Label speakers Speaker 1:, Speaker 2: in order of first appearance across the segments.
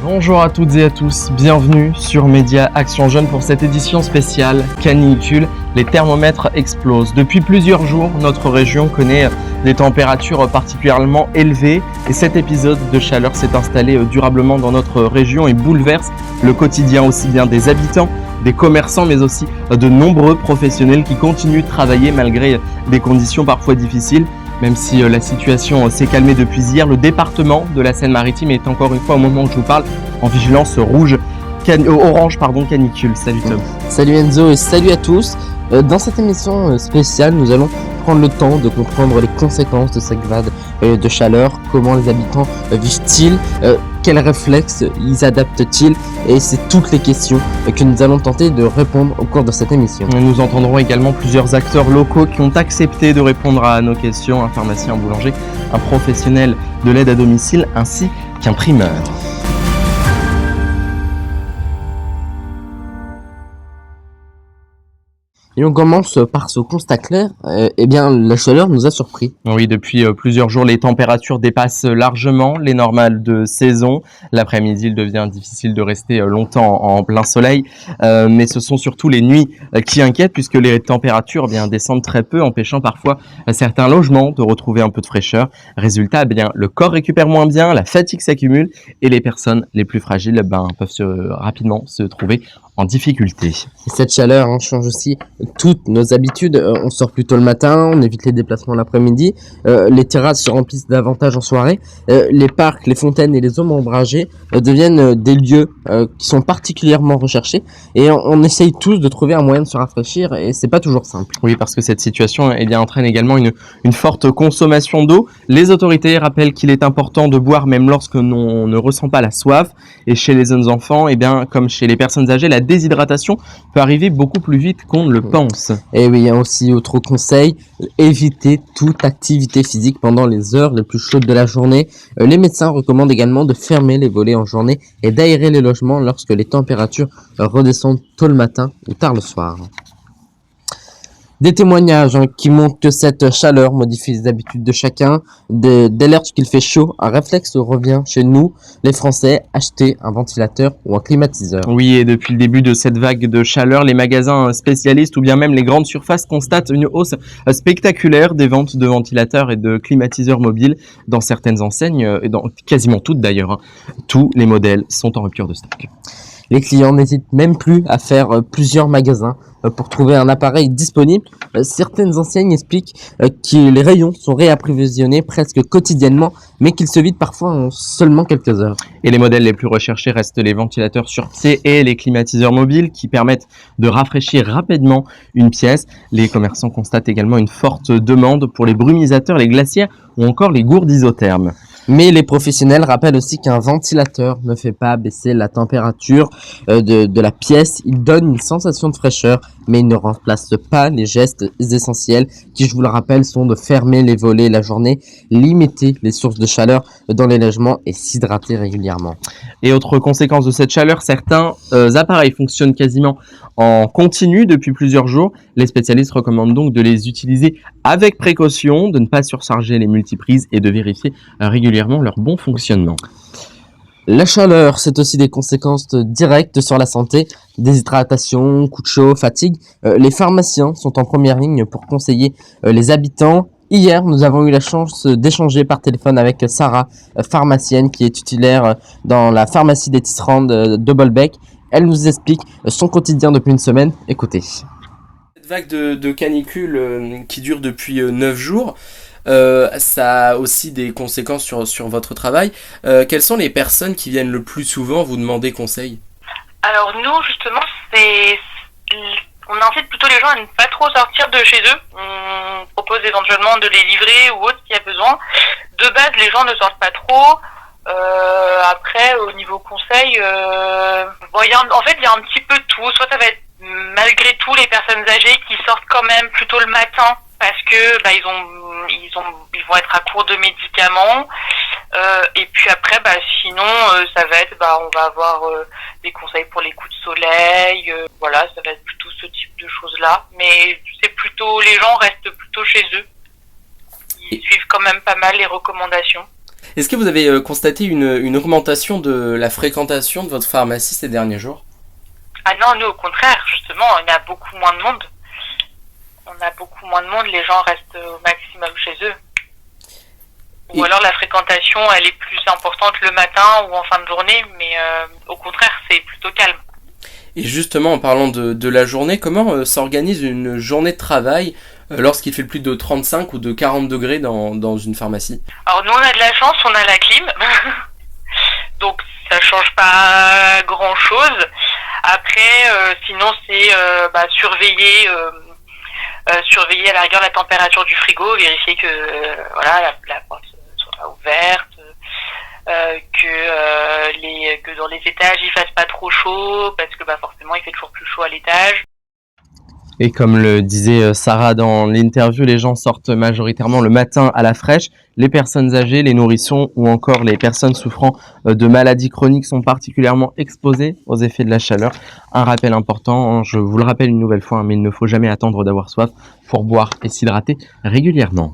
Speaker 1: Bonjour à toutes et à tous, bienvenue sur Média Action Jeune pour cette édition spéciale canicule. Les thermomètres explosent. Depuis plusieurs jours, notre région connaît des températures particulièrement élevées et cet épisode de chaleur s'est installé durablement dans notre région et bouleverse le quotidien aussi bien des habitants, des commerçants mais aussi de nombreux professionnels qui continuent de travailler malgré des conditions parfois difficiles. Même si la situation s'est calmée depuis hier, le département de la Seine-Maritime est encore une fois, au moment où je vous parle, en vigilance orange canicule. Salut Tom.
Speaker 2: Salut Enzo et salut à tous. Dans cette émission spéciale, nous allons prendre le temps de comprendre les conséquences de cette vague de chaleur, comment les habitants vivent-ils, quels réflexes ils adaptent-ils, et c'est toutes les questions que nous allons tenter de répondre au cours de cette émission.
Speaker 1: Nous entendrons également plusieurs acteurs locaux qui ont accepté de répondre à nos questions, un pharmacien, un boulanger, un professionnel de l'aide à domicile ainsi qu'un primeur.
Speaker 2: Et on commence par ce constat clair, la chaleur nous a surpris.
Speaker 1: Oui, depuis plusieurs jours, les températures dépassent largement les normales de saison. L'après-midi, il devient difficile de rester longtemps en plein soleil, mais ce sont surtout les nuits qui inquiètent puisque les températures descendent très peu, empêchant parfois certains logements de retrouver un peu de fraîcheur. Résultat, le corps récupère moins bien, la fatigue s'accumule et les personnes les plus fragiles peuvent rapidement se trouver en difficulté.
Speaker 2: Et cette chaleur change aussi toutes nos habitudes. On sort plus tôt le matin, on évite les déplacements l'après-midi, les terrasses se remplissent davantage en soirée, les parcs, les fontaines et les zones ombragées deviennent des lieux qui sont particulièrement recherchés et on essaye tous de trouver un moyen de se rafraîchir et c'est pas toujours simple.
Speaker 1: Oui, parce que cette situation entraîne également une forte consommation d'eau. Les autorités rappellent qu'il est important de boire même lorsque l'on ne ressent pas la soif et chez les jeunes enfants, comme chez les personnes âgées, la déshydratation peut arriver beaucoup plus vite qu'on ne le pense.
Speaker 2: Et oui, il y a aussi autre conseil, éviter toute activité physique pendant les heures les plus chaudes de la journée. Les médecins recommandent également de fermer les volets en journée et d'aérer les logements lorsque les températures redescendent tôt le matin ou tard le soir. Des témoignages qui montrent que cette chaleur modifie les habitudes de chacun. Dès lors qu'il fait chaud, un réflexe revient chez nous, les Français, acheter un ventilateur ou un climatiseur.
Speaker 1: Oui, et depuis le début de cette vague de chaleur, les magasins spécialistes ou bien même les grandes surfaces constatent une hausse spectaculaire des ventes de ventilateurs et de climatiseurs mobiles dans certaines enseignes, et dans quasiment toutes d'ailleurs. Tous les modèles sont en rupture de stock.
Speaker 2: Les clients n'hésitent même plus à faire plusieurs magasins pour trouver un appareil disponible. Certaines enseignes expliquent que les rayons sont réapprovisionnés presque quotidiennement, mais qu'ils se vident parfois en seulement quelques heures.
Speaker 1: Et les modèles les plus recherchés restent les ventilateurs sur pied et les climatiseurs mobiles qui permettent de rafraîchir rapidement une pièce. Les commerçants constatent également une forte demande pour les brumisateurs, les glacières ou encore les gourdes isothermes.
Speaker 2: Mais les professionnels rappellent aussi qu'un ventilateur ne fait pas baisser la température de la pièce. Il donne une sensation de fraîcheur, mais il ne remplace pas les gestes essentiels qui, je vous le rappelle, sont de fermer les volets la journée, limiter les sources de chaleur dans les logements et s'hydrater régulièrement.
Speaker 1: Et autre conséquence de cette chaleur, certains appareils fonctionnent quasiment en continu depuis plusieurs jours. Les spécialistes recommandent donc de les utiliser avec précaution, de ne pas surcharger les multiprises et de vérifier régulièrement leur bon fonctionnement.
Speaker 2: La chaleur, c'est aussi des conséquences directes sur la santé, déshydratation, coups de chaud, fatigue. Les pharmaciens sont en première ligne pour conseiller les habitants. Hier, nous avons eu la chance d'échanger par téléphone avec Sarah, pharmacienne qui est titulaire dans la pharmacie des Tisserandes de Bolbec. Elle nous explique son quotidien depuis une semaine. Écoutez.
Speaker 3: Cette vague de canicule qui dure depuis 9 jours, ça a aussi des conséquences sur votre travail. Quelles sont les personnes qui viennent le plus souvent vous demander conseil ?
Speaker 4: Alors nous, justement, on incite plutôt les gens à ne pas trop sortir de chez eux. On propose éventuellement de les livrer ou autre s'il y a besoin. De base, les gens ne sortent pas trop. Après, au niveau conseil, il y a un petit peu de tout. Soit ça va être malgré tout les personnes âgées qui sortent quand même plutôt le matin parce que ils vont être à court de médicaments. Et puis après, sinon, ça va être, on va avoir des conseils pour les coups de soleil. Voilà, ça va être plutôt ce type de choses-là. Mais c'est plutôt, les gens restent plutôt chez eux. Ils suivent quand même pas mal les recommandations.
Speaker 3: Est-ce que vous avez constaté une augmentation de la fréquentation de votre pharmacie ces derniers jours?
Speaker 4: Ah non, nous au contraire, justement, il y a beaucoup moins de monde. On a beaucoup moins de monde, les gens restent au maximum chez eux. Ou alors la fréquentation, elle est plus importante le matin ou en fin de journée, mais au contraire, c'est plutôt calme.
Speaker 3: Et justement, en parlant de la journée, comment s'organise une journée de travail lorsqu'il fait plus de 35 ou de 40 degrés dans une pharmacie?
Speaker 4: Alors nous, on a de la chance, on a la clim, donc ça change pas grand-chose. Après, sinon, c'est surveiller à la rigueur la température du frigo, vérifier que la porte soit ouverte, que dans les étages il fasse pas trop chaud, parce que forcément il fait toujours plus chaud à l'étage.
Speaker 1: Et comme le disait Sarah dans l'interview, les gens sortent majoritairement le matin à la fraîche. Les personnes âgées, les nourrissons ou encore les personnes souffrant de maladies chroniques sont particulièrement exposées aux effets de la chaleur. Un rappel important, je vous le rappelle une nouvelle fois, mais il ne faut jamais attendre d'avoir soif pour boire et s'hydrater régulièrement.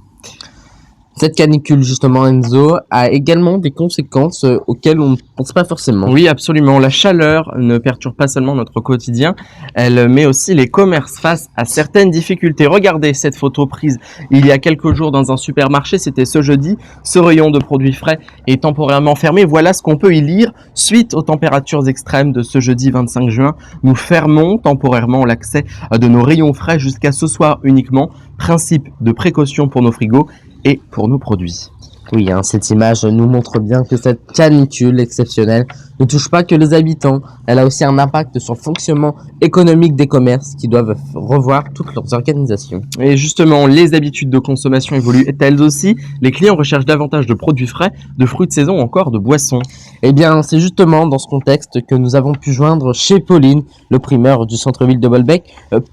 Speaker 2: Cette canicule, justement, Enzo, a également des conséquences auxquelles on ne pense pas forcément.
Speaker 1: Oui, absolument. La chaleur ne perturbe pas seulement notre quotidien, elle met aussi les commerces face à certaines difficultés. Regardez cette photo prise il y a quelques jours dans un supermarché, c'était ce jeudi. Ce rayon de produits frais est temporairement fermé. Voilà ce qu'on peut y lire. Suite aux températures extrêmes de ce jeudi 25 juin, nous fermons temporairement l'accès de nos rayons frais jusqu'à ce soir uniquement. Principe de précaution pour nos frigos et pour nos produits.
Speaker 2: Oui, cette image nous montre bien que cette canicule exceptionnelle ne touche pas que les habitants. Elle a aussi un impact sur le fonctionnement économique des commerces qui doivent revoir toutes leurs organisations.
Speaker 1: Et justement, les habitudes de consommation évoluent elles aussi. Les clients recherchent davantage de produits frais, de fruits de saison ou encore de boissons.
Speaker 2: Eh bien, c'est justement dans ce contexte que nous avons pu joindre chez Pauline, le primeur du centre-ville de Bolbec.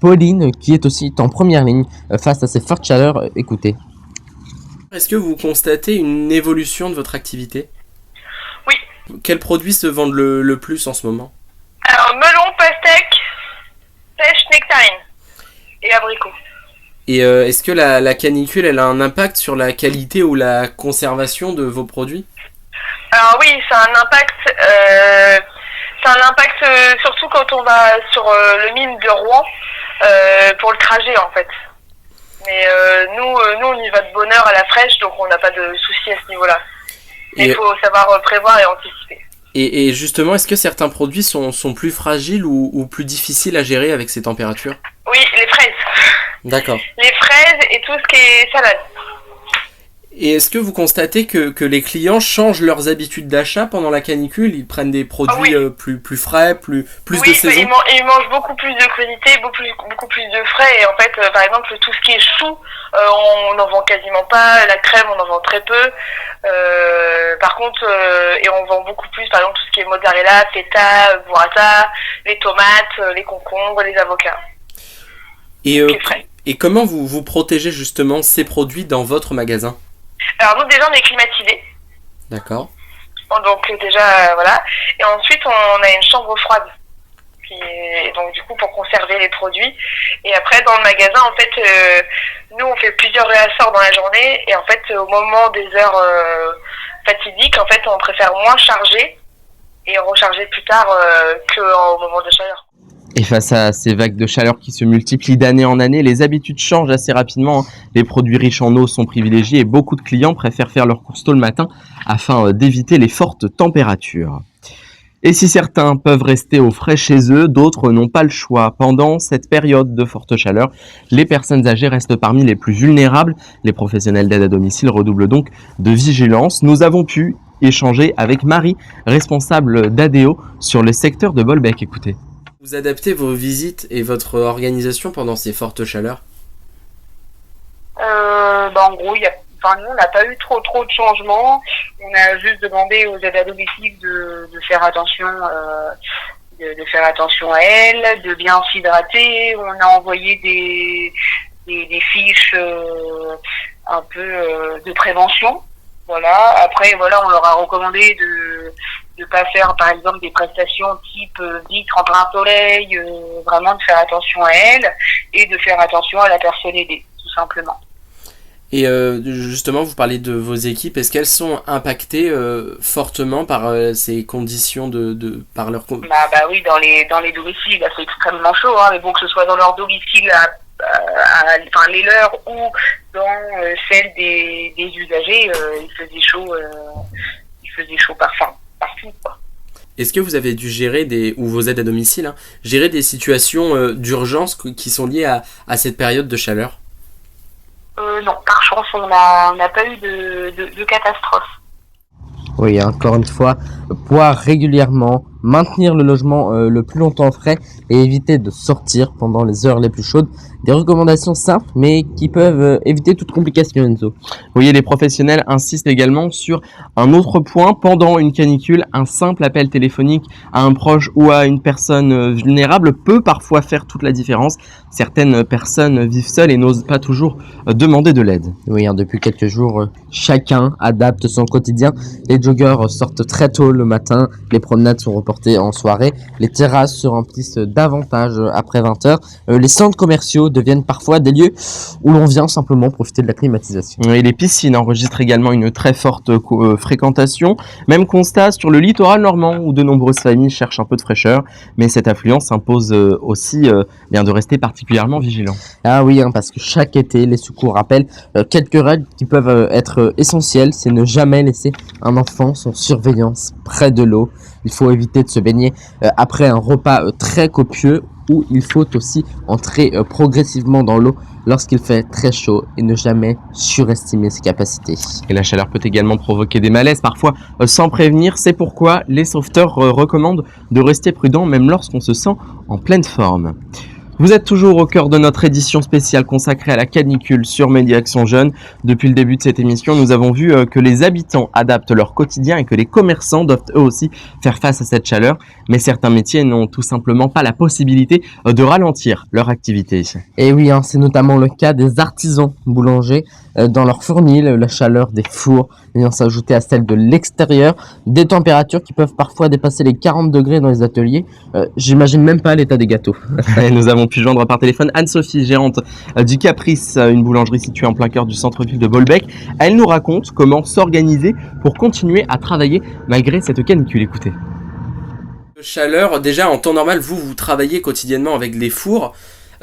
Speaker 2: Pauline, qui est aussi en première ligne face à ces fortes chaleurs. Écoutez.
Speaker 3: Est-ce que vous constatez une évolution de votre activité?
Speaker 4: Oui.
Speaker 3: Quels produits se vendent le plus en ce moment?
Speaker 4: Alors melon, pastèque, pêche, nectarine et abricot.
Speaker 3: Et est-ce que la canicule, elle a un impact sur la qualité ou la conservation de vos produits?
Speaker 4: Alors oui, ça a un impact. Surtout quand on va sur le mine de Rouen pour le trajet en fait. Mais nous, on y va de bonne heure à la fraîche, donc on n'a pas de soucis à ce niveau-là. Mais il faut savoir prévoir et anticiper.
Speaker 3: Et justement, est-ce que certains produits sont plus fragiles ou plus difficiles à gérer avec ces températures?
Speaker 4: Oui, les fraises.
Speaker 3: D'accord.
Speaker 4: Les fraises et tout ce qui est salade.
Speaker 3: Et est-ce que vous constatez que les clients changent leurs habitudes d'achat pendant la canicule? Ils prennent des produits plus frais, plus de saison?
Speaker 4: Ils mangent beaucoup plus de qualité, beaucoup plus de frais. Et en fait, par exemple, tout ce qui est chou, on n'en vend quasiment pas. La crème, on en vend très peu. Par contre, et on vend beaucoup plus, par exemple, tout ce qui est mozzarella, feta, burrata, les tomates, les concombres, les avocats.
Speaker 3: Et comment vous protégez justement ces produits dans votre magasin?
Speaker 4: Alors nous déjà on est climatisé.
Speaker 3: D'accord.
Speaker 4: Donc déjà voilà. Et ensuite on a une chambre froide. Et donc du coup pour conserver les produits. Et après dans le magasin en fait nous on fait plusieurs réassorts dans la journée. Et en fait au moment des heures fatidiques en fait on préfère moins charger et recharger plus tard qu'au moment de chaleur.
Speaker 1: Et face à ces vagues de chaleur qui se multiplient d'année en année, les habitudes changent assez rapidement. Les produits riches en eau sont privilégiés et beaucoup de clients préfèrent faire leurs courses tôt le matin afin d'éviter les fortes températures. Et si certains peuvent rester au frais chez eux, d'autres n'ont pas le choix. Pendant cette période de forte chaleur, les personnes âgées restent parmi les plus vulnérables. Les professionnels d'aide à domicile redoublent donc de vigilance. Nous avons pu échanger avec Marie, responsable d'ADO sur le secteur de Bolbec. Écoutez.
Speaker 3: Vous adaptez vos visites et votre organisation pendant ces fortes chaleurs?
Speaker 4: En gros, nous, on n'a pas eu trop de changements. On a juste demandé aux aides à domicile de faire attention, de faire attention à elles, de bien s'hydrater. On a envoyé des fiches un peu de prévention. Voilà. Après, on leur a recommandé de pas faire, par exemple, des prestations type vitre en plein soleil, vraiment de faire attention à elles et de faire attention à la personne aidée, tout simplement.
Speaker 3: Et justement, vous parlez de vos équipes. Est-ce qu'elles sont impactées fortement par ces conditions par leur
Speaker 4: Bah oui, dans les domiciles, là, c'est extrêmement chaud, hein, mais bon, que ce soit dans leur domicile, enfin les leurs ou dans celle des usagers, il faisait chaud partout, quoi.
Speaker 3: Est-ce que vous avez dû gérer ou vos aides à domicile, hein, gérer des situations d'urgence qui sont liées à cette période de chaleur?
Speaker 4: Non, par chance, on n'a pas eu de catastrophe.
Speaker 2: Oui, encore une fois, pouvoir régulièrement maintenir le logement le plus longtemps frais et éviter de sortir pendant les heures les plus chaudes. Des recommandations simples, mais qui peuvent éviter toute complication, Enzo.
Speaker 1: Oui, et les professionnels insistent également sur un autre point. Pendant une canicule, un simple appel téléphonique à un proche ou à une personne vulnérable peut parfois faire toute la différence. Certaines personnes vivent seules et n'osent pas toujours demander de l'aide.
Speaker 2: Oui, depuis quelques jours, chacun adapte son quotidien. Les joggers sortent très tôt le matin, les promenades sont reportées en soirée, les terrasses se remplissent davantage après 20h, les centres commerciaux deviennent parfois des lieux où l'on vient simplement profiter de la climatisation.
Speaker 1: Et les piscines enregistrent également une très forte fréquentation. Même constat sur le littoral normand où de nombreuses familles cherchent un peu de fraîcheur, mais cette affluence impose aussi de rester particulièrement vigilant.
Speaker 2: Ah oui, parce que chaque été, les secours rappellent quelques règles qui peuvent être essentielles, c'est ne jamais laisser un enfant sans surveillance près de l'eau. Il faut éviter de se baigner après un repas très copieux, où il faut aussi entrer progressivement dans l'eau lorsqu'il fait très chaud et ne jamais surestimer ses capacités.
Speaker 1: Et la chaleur peut également provoquer des malaises, parfois sans prévenir. C'est pourquoi les sauveteurs recommandent de rester prudent même lorsqu'on se sent en pleine forme. Vous êtes toujours au cœur de notre édition spéciale consacrée à la canicule sur Média Action Jeunes. Depuis le début de cette émission, nous avons vu que les habitants adaptent leur quotidien et que les commerçants doivent eux aussi faire face à cette chaleur. Mais certains métiers n'ont tout simplement pas la possibilité de ralentir leur activité.
Speaker 2: Et oui, c'est notamment le cas des artisans boulangers. Dans leur fournil, la chaleur des fours vient s'ajouter à celle de l'extérieur, des températures qui peuvent parfois dépasser les 40 degrés dans les ateliers. J'imagine même pas l'état des gâteaux.
Speaker 1: Et nous avons pu joindre par téléphone Anne-Sophie, gérante du Caprice, une boulangerie située en plein cœur du centre-ville de Bolbec. Elle nous raconte comment s'organiser pour continuer à travailler malgré cette canicule. Écoutez.
Speaker 3: Chaleur, déjà en temps normal, vous travaillez quotidiennement avec les fours.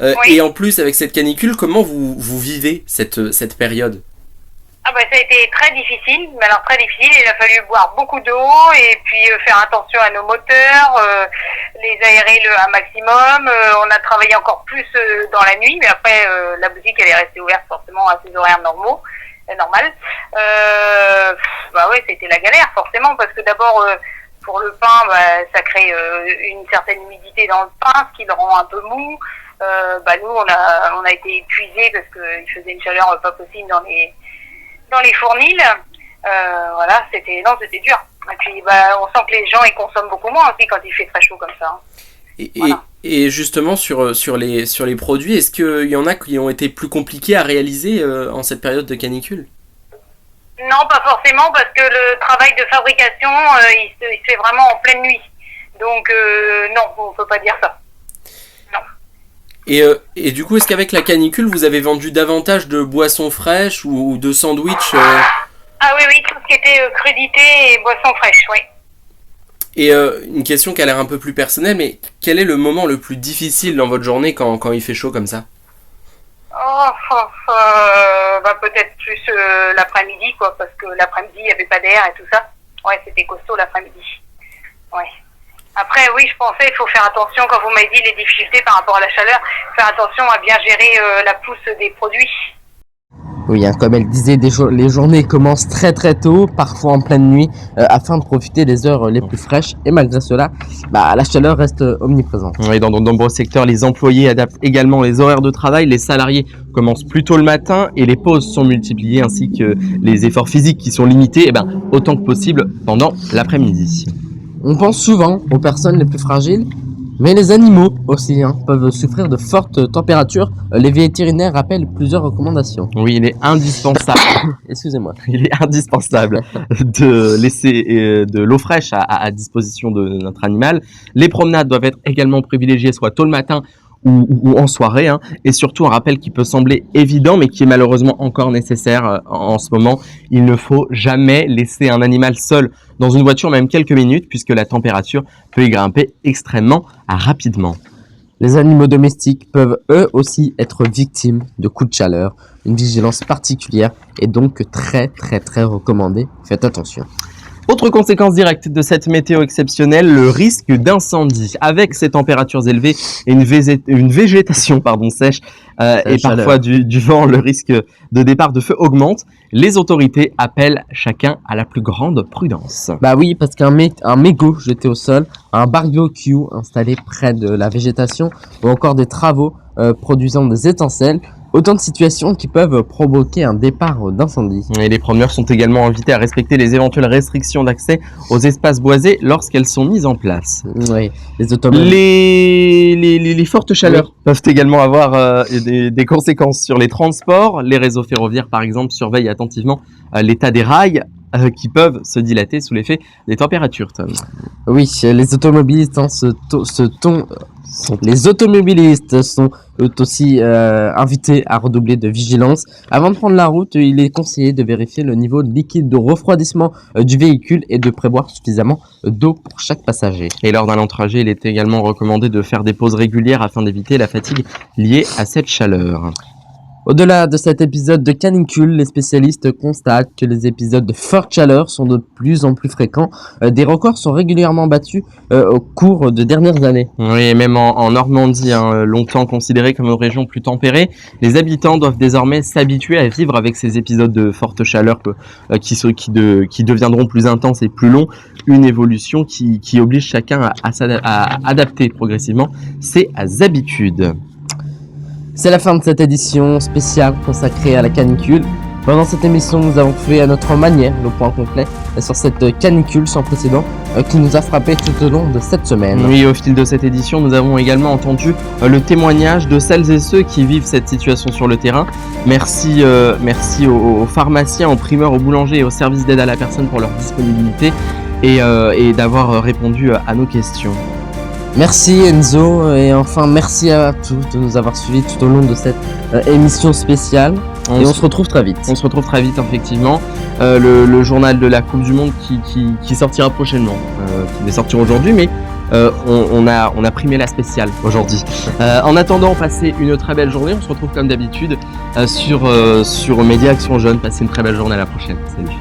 Speaker 4: Oui.
Speaker 3: Et en plus, avec cette canicule, comment vous vivez cette période?
Speaker 4: Ah bah ça a été très difficile, mais alors très difficile, il a fallu boire beaucoup d'eau et puis faire attention à nos moteurs, les aérer un maximum, on a travaillé encore plus dans la nuit, mais après la boutique elle est restée ouverte forcément à ses horaires normales. Bah ouais, c'était la galère forcément, parce que d'abord pour le pain, ça crée une certaine humidité dans le pain, ce qui le rend un peu mou. Nous on a été épuisés parce qu'il faisait une chaleur pas possible dans les fournils. Voilà, c'était dur. Et puis on sent que les gens ils consomment beaucoup moins aussi quand il fait très chaud comme ça.
Speaker 3: Et justement sur les produits, est-ce qu'il y en a qui ont été plus compliqués à réaliser en cette période de canicule?
Speaker 4: Non, pas forcément, parce que le travail de fabrication il se fait vraiment en pleine nuit. Donc non, on peut pas dire ça. Non.
Speaker 3: Et du coup, est-ce qu'avec la canicule, vous avez vendu davantage de boissons fraîches ou de sandwichs
Speaker 4: Ah oui, tout ce qui était crudité et boissons fraîches, oui.
Speaker 3: Et une question qui a l'air un peu plus personnelle, mais quel est le moment le plus difficile dans votre journée quand il fait chaud comme ça?
Speaker 4: Peut-être plus l'après-midi, quoi, parce que l'après-midi, il n'y avait pas d'air et tout ça. Ouais, c'était costaud l'après-midi. Ouais. Après, oui, je pensais, il faut faire attention, quand vous m'avez dit les difficultés par rapport à la chaleur, faire attention à bien gérer la pousse des produits.
Speaker 2: Oui, comme elle disait, les journées commencent très très tôt, parfois en pleine nuit, afin de profiter des heures les plus fraîches. Et malgré cela, la chaleur reste omniprésente.
Speaker 1: Oui, dans de nombreux secteurs, les employés adaptent également les horaires de travail. Les salariés commencent plus tôt le matin et les pauses sont multipliées, ainsi que les efforts physiques qui sont limités autant que possible pendant l'après-midi.
Speaker 2: On pense souvent aux personnes les plus fragiles, mais les animaux aussi peuvent souffrir de fortes températures. Les vétérinaires rappellent plusieurs recommandations.
Speaker 1: Oui, il est indispensable.
Speaker 2: Excusez-moi.
Speaker 1: Il est indispensable de laisser de l'eau fraîche à disposition de notre animal. Les promenades doivent être également privilégiées, soit tôt le matin ou en soirée, hein. Et surtout un rappel qui peut sembler évident mais qui est malheureusement encore nécessaire en ce moment. Il ne faut jamais laisser un animal seul dans une voiture même quelques minutes puisque la température peut y grimper extrêmement rapidement.
Speaker 2: Les animaux domestiques peuvent eux aussi être victimes de coups de chaleur. Une vigilance particulière est donc très recommandée. Faites attention.
Speaker 1: Autre conséquence directe de cette météo exceptionnelle, le risque d'incendie. Avec ces températures élevées et une végétation sèche et parfois du vent, le risque de départ de feu augmente. Les autorités appellent chacun à la plus grande prudence.
Speaker 2: Bah oui, parce qu'un mégot jeté au sol, un barbecue installé près de la végétation ou encore des travaux produisant des étincelles, autant de situations qui peuvent provoquer un départ d'incendie.
Speaker 1: Et les promeneurs sont également invités à respecter les éventuelles restrictions d'accès aux espaces boisés lorsqu'elles sont mises en place.
Speaker 2: Oui, les automobiles.
Speaker 1: Les fortes chaleurs peuvent également avoir des conséquences sur les transports. Les réseaux ferroviaires, par exemple, surveillent attentivement l'état des rails qui peuvent se dilater sous l'effet des températures, Tom.
Speaker 2: Oui, les automobilistes sont aussi invités à redoubler de vigilance. Avant de prendre la route, il est conseillé de vérifier le niveau de liquide de refroidissement du véhicule et de prévoir suffisamment d'eau pour chaque passager.
Speaker 1: Et lors d'un long trajet, il est également recommandé de faire des pauses régulières afin d'éviter la fatigue liée à cette chaleur.
Speaker 2: Au-delà de cet épisode de canicule, les spécialistes constatent que les épisodes de forte chaleur sont de plus en plus fréquents. Des records sont régulièrement battus au cours de dernières années.
Speaker 1: Oui, et même en Normandie, longtemps considérée comme une région plus tempérée, les habitants doivent désormais s'habituer à vivre avec ces épisodes de forte chaleur qui deviendront plus intenses et plus longs. Une évolution qui oblige chacun à adapter progressivement ses habitudes.
Speaker 2: C'est la fin de cette édition spéciale consacrée à la canicule. Pendant cette émission, nous avons fait à notre manière le point complet sur cette canicule sans précédent qui nous a frappé tout au long de cette semaine.
Speaker 1: Oui, au fil de cette édition, nous avons également entendu le témoignage de celles et ceux qui vivent cette situation sur le terrain. Merci aux pharmaciens, aux primeurs, aux boulangers et aux services d'aide à la personne pour leur disponibilité et d'avoir répondu à nos questions.
Speaker 2: Merci Enzo, et enfin merci à tous de nous avoir suivis tout au long de cette émission spéciale. On se retrouve très vite.
Speaker 1: On se retrouve très vite, effectivement. Le journal de la Coupe du Monde qui sortira prochainement, qui devait sortir aujourd'hui, mais on a primé la spéciale aujourd'hui. En attendant, passez une très belle journée. On se retrouve comme d'habitude sur Média Action Jeune. Passez une très belle journée, à la prochaine. Salut.